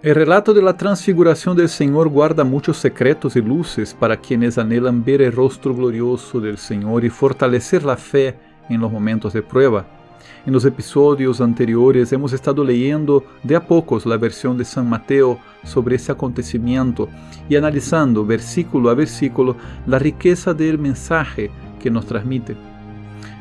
El relato de la transfiguración del Señor guarda muchos secretos y luces para quienes anhelan ver el rostro glorioso del Señor y fortalecer la fe en los momentos de prueba. En los episodios anteriores hemos estado leyendo de a pocos la versión de San Mateo sobre ese acontecimiento y analizando versículo a versículo la riqueza del mensaje que nos transmite.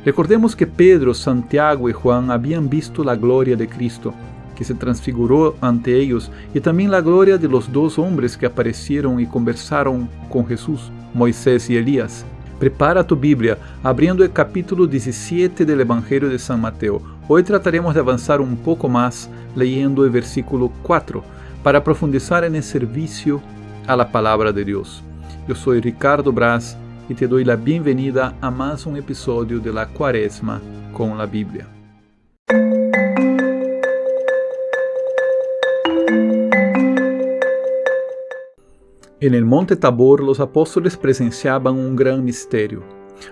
Recordemos que Pedro, Santiago y Juan habían visto la gloria de Cristo, que se transfiguró ante ellos, y también la gloria de los dos hombres que aparecieron y conversaron con Jesús, Moisés y Elías. Prepara tu Biblia, abriendo el capítulo 17 del Evangelio de San Mateo. Hoy trataremos de avanzar un poco más leyendo el versículo 4, para profundizar en el servicio a la palabra de Dios. Yo soy Ricardo Braz y te doy la bienvenida a más un episodio de la Cuaresma con la Biblia. En el monte Tabor, los apóstoles presenciaban un gran misterio.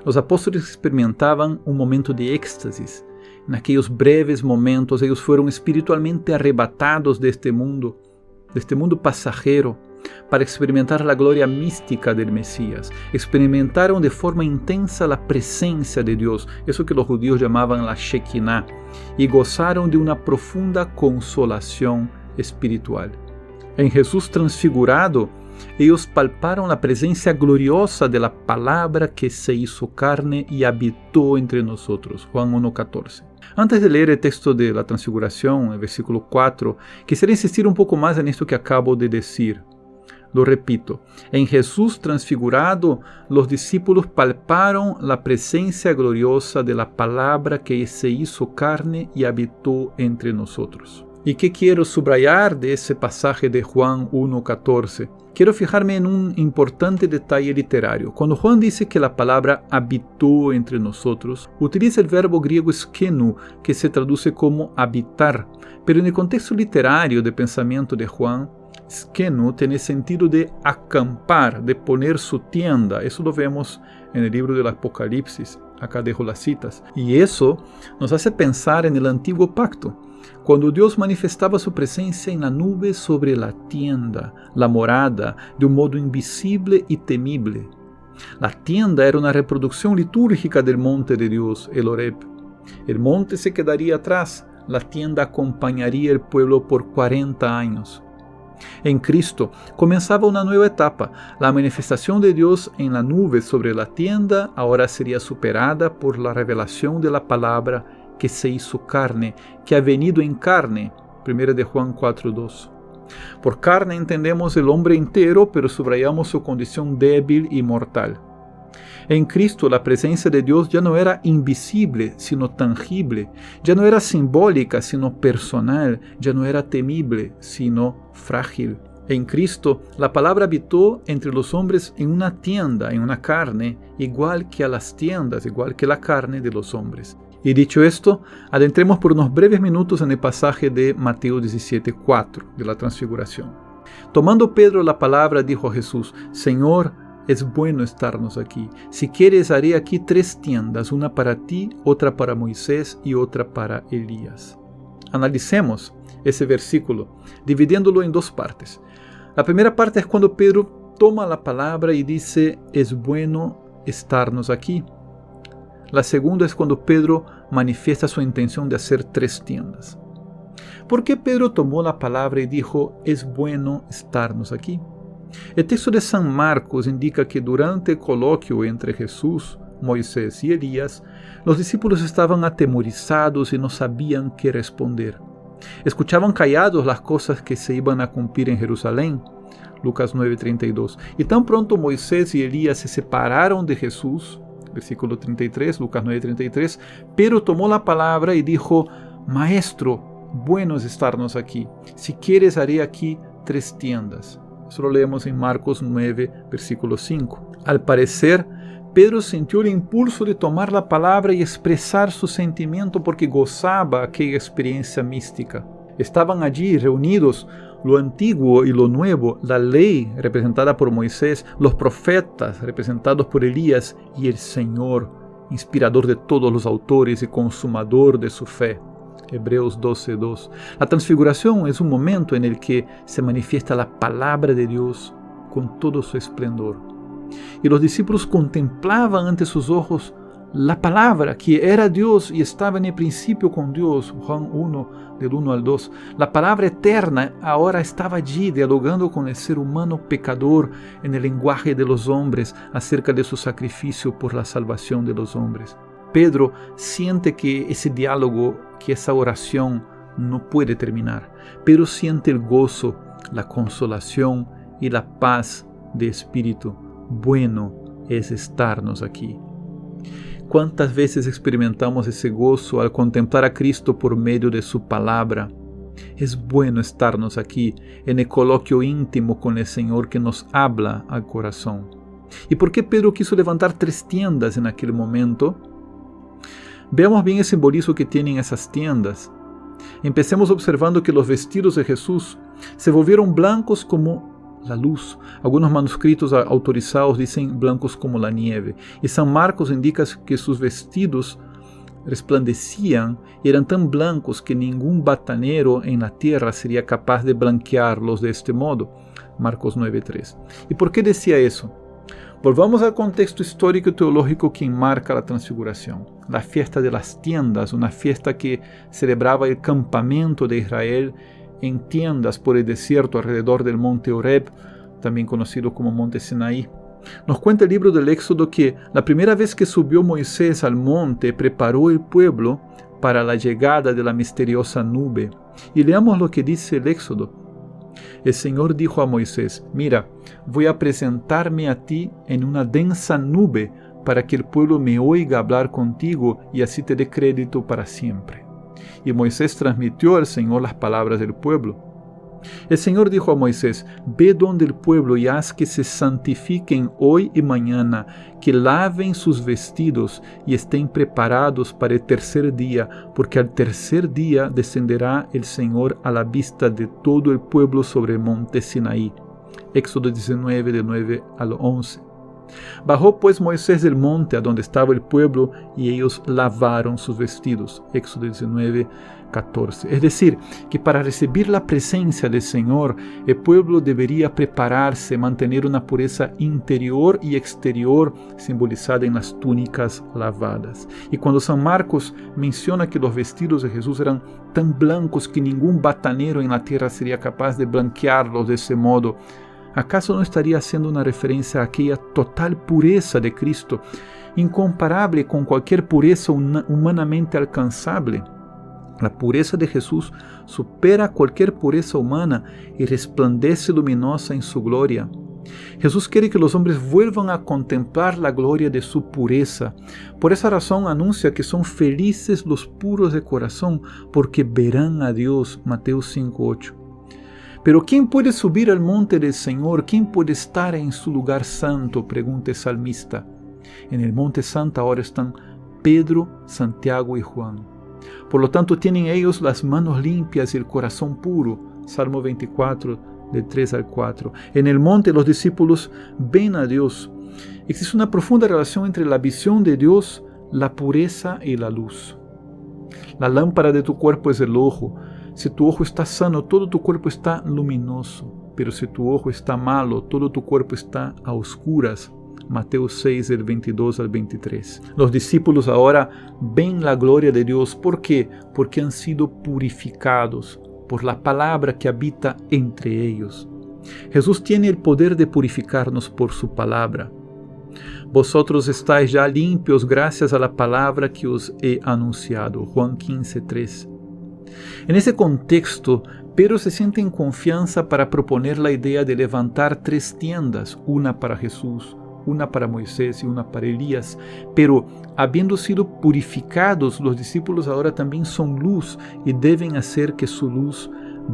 Los apóstoles experimentaban un momento de éxtasis. En aquellos breves momentos, ellos fueron espiritualmente arrebatados de este mundo pasajero, para experimentar la gloria mística del Mesías. Experimentaron de forma intensa la presencia de Dios, eso que los judíos llamaban la Shekinah, y gozaron de una profunda consolación espiritual. En Jesús transfigurado, ellos palparon la presencia gloriosa de la palabra que se hizo carne y habitó entre nosotros. Juan 1:14. Antes de leer el texto de la transfiguración, el versículo 4, quisiera insistir un poco más en esto que acabo de decir. Lo repito, en Jesús transfigurado, los discípulos palparon la presencia gloriosa de la palabra que se hizo carne y habitó entre nosotros. ¿Y qué quiero subrayar de ese pasaje de Juan 1:14? Quiero fijarme en un importante detalle literario. Cuando Juan dice que la palabra habitó entre nosotros, utiliza el verbo griego skenu, que se traduce como habitar, pero en el contexto literario de pensamiento de Juan, skenu tiene sentido de acampar, de poner su tienda. Eso lo vemos en el libro del Apocalipsis. Acá dejo las citas. Y eso nos hace pensar en el antiguo pacto, cuando Dios manifestaba su presencia en la nube sobre la tienda, la morada, de un modo invisible y temible. La tienda era una reproducción litúrgica del monte de Dios, el Horeb. El monte se quedaría atrás, la tienda acompañaría al pueblo por 40 años. En Cristo comenzaba una nueva etapa. La manifestación de Dios en la nube sobre la tienda ahora sería superada por la revelación de la palabra que se hizo carne, que ha venido en carne. 1 de Juan 4:2. Por carne entendemos el hombre entero, pero subrayamos su condición débil y mortal. En Cristo la presencia de Dios ya no era invisible, sino tangible, ya no era simbólica, sino personal, ya no era temible, sino frágil. En Cristo la palabra habitó entre los hombres en una tienda, en una carne, igual que a las tiendas, igual que la carne de los hombres. Y dicho esto, adentremos por unos breves minutos en el pasaje de Mateo 17:4, de la transfiguración. Tomando Pedro la palabra, dijo a Jesús: Señor, es bueno estarnos aquí. Si quieres, haré aquí 3 tiendas, una para ti, otra para Moisés y otra para Elías. Analicemos ese versículo, dividiéndolo en 2 partes. La primera parte es cuando Pedro toma la palabra y dice: es bueno estarnos aquí. La segunda es cuando Pedro manifiesta su intención de hacer 3 tiendas. ¿Por qué Pedro tomó la palabra y dijo: es bueno estarnos aquí? El texto de San Marcos indica que durante el coloquio entre Jesús, Moisés y Elías, los discípulos estaban atemorizados y no sabían qué responder. Escuchaban callados las cosas que se iban a cumplir en Jerusalén, Lucas 9:32. Y tan pronto Moisés y Elías se separaron de Jesús, versículo 33, Lucas 9:33, Pedro tomó la palabra y dijo: Maestro, bueno es estarnos aquí. Si quieres, haré aquí 3 tiendas. Eso lo leemos en Marcos 9, versículo 5. Al parecer, Pedro sintió el impulso de tomar la palabra y expresar su sentimiento porque gozaba aquella experiencia mística. Estaban allí reunidos lo antiguo y lo nuevo, la ley representada por Moisés, los profetas representados por Elías y el Señor, inspirador de todos los autores y consumador de su fe, Hebreos 12:2. La transfiguración es un momento en el que se manifiesta la palabra de Dios con todo su esplendor. Y los discípulos contemplaban ante sus ojos la palabra que era Dios y estaba en el principio con Dios. Juan 1, del 1 al 2. La palabra eterna ahora estaba allí dialogando con el ser humano pecador en el lenguaje de los hombres acerca de su sacrificio por la salvación de los hombres. Pedro siente que ese diálogo, que esa oración no puede terminar. Pedro siente el gozo, la consolación y la paz de espíritu. Bueno es estarnos aquí. ¿Cuántas veces experimentamos ese gozo al contemplar a Cristo por medio de su palabra? Es bueno estarnos aquí en el coloquio íntimo con el Señor que nos habla al corazón. ¿Y por qué Pedro quiso levantar 3 tiendas en aquel momento? Veamos bien el simbolismo que tienen esas tiendas. Empecemos observando que los vestidos de Jesús se volvieron blancos como la luz. Algunos manuscritos autorizados dicen blancos como la nieve. Y San Marcos indica que sus vestidos resplandecían y eran tan blancos que ningún batanero en la tierra sería capaz de blanquearlos de este modo. Marcos 9:3. ¿Y por qué decía eso? Volvamos al contexto histórico y teológico que enmarca la transfiguración. La fiesta de las tiendas, una fiesta que celebraba el campamento de Israel en tiendas por el desierto alrededor del monte Horeb, también conocido como monte Sinaí. Nos cuenta el libro del Éxodo que la primera vez que subió Moisés al monte preparó el pueblo para la llegada de la misteriosa nube. Y leamos lo que dice el Éxodo. El Señor dijo a Moisés: mira, voy a presentarme a ti en una densa nube para que el pueblo me oiga hablar contigo y así te dé crédito para siempre. Y Moisés transmitió al Señor las palabras del pueblo. El Señor dijo a Moisés: ve donde el pueblo y haz que se santifiquen hoy y mañana, que laven sus vestidos y estén preparados para el tercer día, porque al tercer día descenderá el Señor a la vista de todo el pueblo sobre el monte Sinaí. Éxodo 19, del 9 al 11. Bajó pues Moisés del monte a donde estaba el pueblo y ellos lavaron sus vestidos. Éxodo 19, 14. Es decir, que para recibir la presencia del Señor, el pueblo debería prepararse, mantener una pureza interior y exterior simbolizada en las túnicas lavadas. Y cuando San Marcos menciona que los vestidos de Jesús eran tan blancos que ningún batanero en la tierra sería capaz de blanquearlos de ese modo, ¿acaso no estaría haciendo una referencia a aquella total pureza de Cristo, incomparable con cualquier pureza humanamente alcanzable? La pureza de Jesús supera cualquier pureza humana y resplandece luminosa en su gloria. Jesús quiere que los hombres vuelvan a contemplar la gloria de su pureza. Por esa razón anuncia que son felices los puros de corazón, porque verán a Dios. Mateo 5:8. Pero ¿quién puede subir al monte del Señor? ¿Quién puede estar en su lugar santo?, pregunta el salmista. En el monte santo ahora están Pedro, Santiago y Juan. Por lo tanto, tienen ellos las manos limpias y el corazón puro. Salmo 24, del 3 al 4. En el monte los discípulos ven a Dios. Existe una profunda relación entre la visión de Dios, la pureza y la luz. La lámpara de tu cuerpo es el ojo. Si tu ojo está sano, todo tu cuerpo está luminoso. Pero si tu ojo está malo, todo tu cuerpo está a oscuras. Mateo 6, del 22 al 23. Los discípulos ahora ven la gloria de Dios. ¿Por qué? Porque han sido purificados por la palabra que habita entre ellos. Jesús tiene el poder de purificarnos por su palabra. Vosotros estáis ya limpios gracias a la palabra que os he anunciado. Juan 15, 3. En ese contexto, Pedro se siente en confianza para proponer la idea de levantar 3 tiendas, una para Jesús, una para Moisés y una para Elías. Pero, habiendo sido purificados, los discípulos ahora también son luz y deben hacer que su luz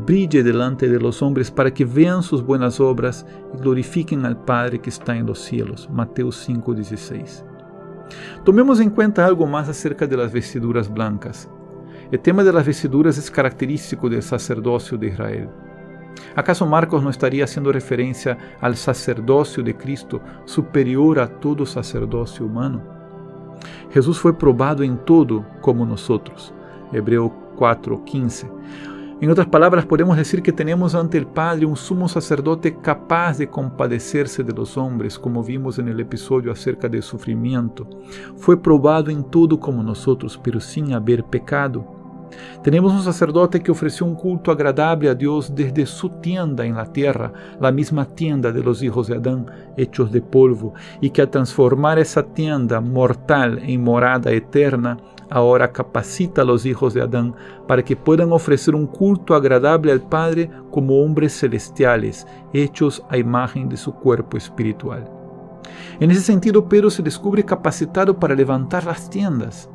brille delante de los hombres para que vean sus buenas obras y glorifiquen al Padre que está en los cielos. Mateo 5:16. Tomemos en cuenta algo más acerca de las vestiduras blancas. El tema de las vestiduras es característico del sacerdocio de Israel. ¿Acaso Marcos no estaría haciendo referencia al sacerdocio de Cristo, superior a todo sacerdocio humano? Jesús fue probado en todo como nosotros. Hebreo 4:15. En otras palabras, podemos decir que tenemos ante el Padre un sumo sacerdote capaz de compadecerse de los hombres, como vimos en el episodio acerca del sufrimiento. Fue probado en todo como nosotros, pero sin haber pecado. Tenemos un sacerdote que ofreció un culto agradable a Dios desde su tienda en la tierra, la misma tienda de los hijos de Adán, hechos de polvo, y que al transformar esa tienda mortal en morada eterna, ahora capacita a los hijos de Adán para que puedan ofrecer un culto agradable al Padre como hombres celestiales, hechos a imagen de su cuerpo espiritual. En ese sentido, Pedro se descubre capacitado para levantar las tiendas.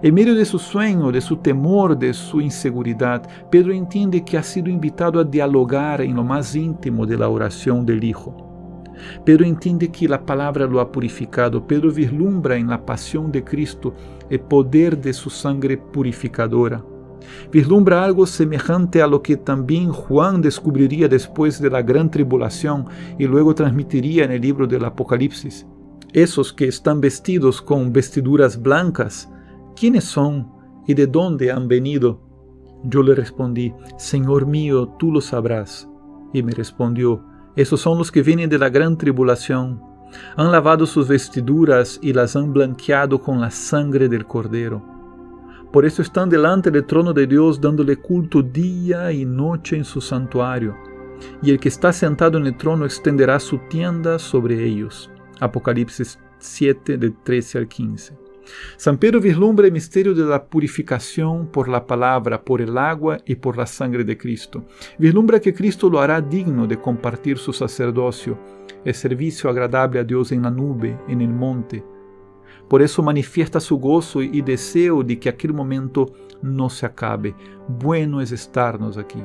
En medio de su sueño, de su temor, de su inseguridad, Pedro entiende que ha sido invitado a dialogar en lo más íntimo de la oración del Hijo. Pedro entiende que la palabra lo ha purificado. Pedro vislumbra en la pasión de Cristo el poder de su sangre purificadora. Vislumbra algo semejante a lo que también Juan descubriría después de la gran tribulación y luego transmitiría en el libro del Apocalipsis. Esos que están vestidos con vestiduras blancas, ¿quiénes son y de dónde han venido? Yo le respondí, Señor mío, tú lo sabrás. Y me respondió, esos son los que vienen de la gran tribulación. Han lavado sus vestiduras y las han blanqueado con la sangre del Cordero. Por eso están delante del trono de Dios dándole culto día y noche en su santuario. Y el que está sentado en el trono extenderá su tienda sobre ellos. Apocalipsis 7, del 13 al 15. San Pedro vislumbra el misterio de la purificación por la palabra, por el agua y por la sangre de Cristo. Vislumbra que Cristo lo hará digno de compartir su sacerdocio, el servicio agradable a Dios en la nube, en el monte. Por eso manifiesta su gozo y deseo de que aquel momento no se acabe. Bueno es estarnos aquí.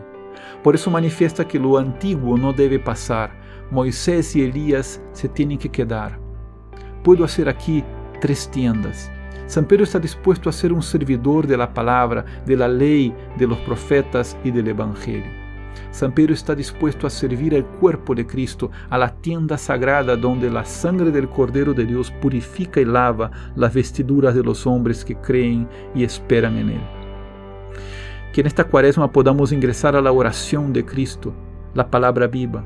Por eso manifiesta que lo antiguo no debe pasar. Moisés y Elías se tienen que quedar. Puedo hacer aquí 3 tiendas. San Pedro está dispuesto a ser un servidor de la palabra, de la ley, de los profetas y del Evangelio. San Pedro está dispuesto a servir al cuerpo de Cristo, a la tienda sagrada donde la sangre del Cordero de Dios purifica y lava las vestiduras de los hombres que creen y esperan en Él. Que en esta cuaresma podamos ingresar a la oración de Cristo, la palabra viva.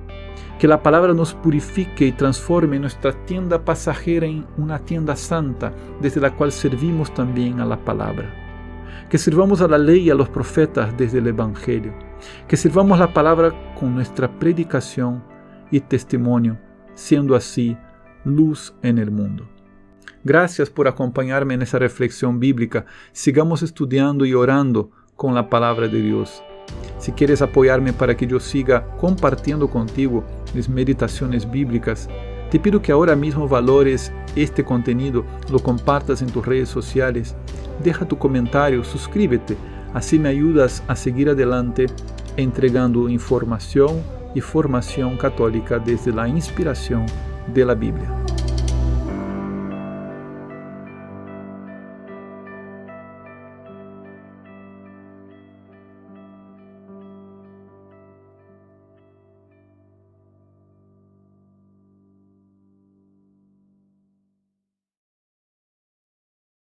Que la palabra nos purifique y transforme nuestra tienda pasajera en una tienda santa, desde la cual servimos también a la palabra. Que sirvamos a la ley y a los profetas desde el Evangelio. Que sirvamos la palabra con nuestra predicación y testimonio, siendo así luz en el mundo. Gracias por acompañarme en esa reflexión bíblica. Sigamos estudiando y orando con la palabra de Dios. Si quieres apoyarme para que yo siga compartiendo contigo mis meditaciones bíblicas, te pido que ahora mismo valores este contenido, lo compartas en tus redes sociales, deja tu comentario, suscríbete, así me ayudas a seguir adelante entregando información y formación católica desde la inspiración de la Biblia.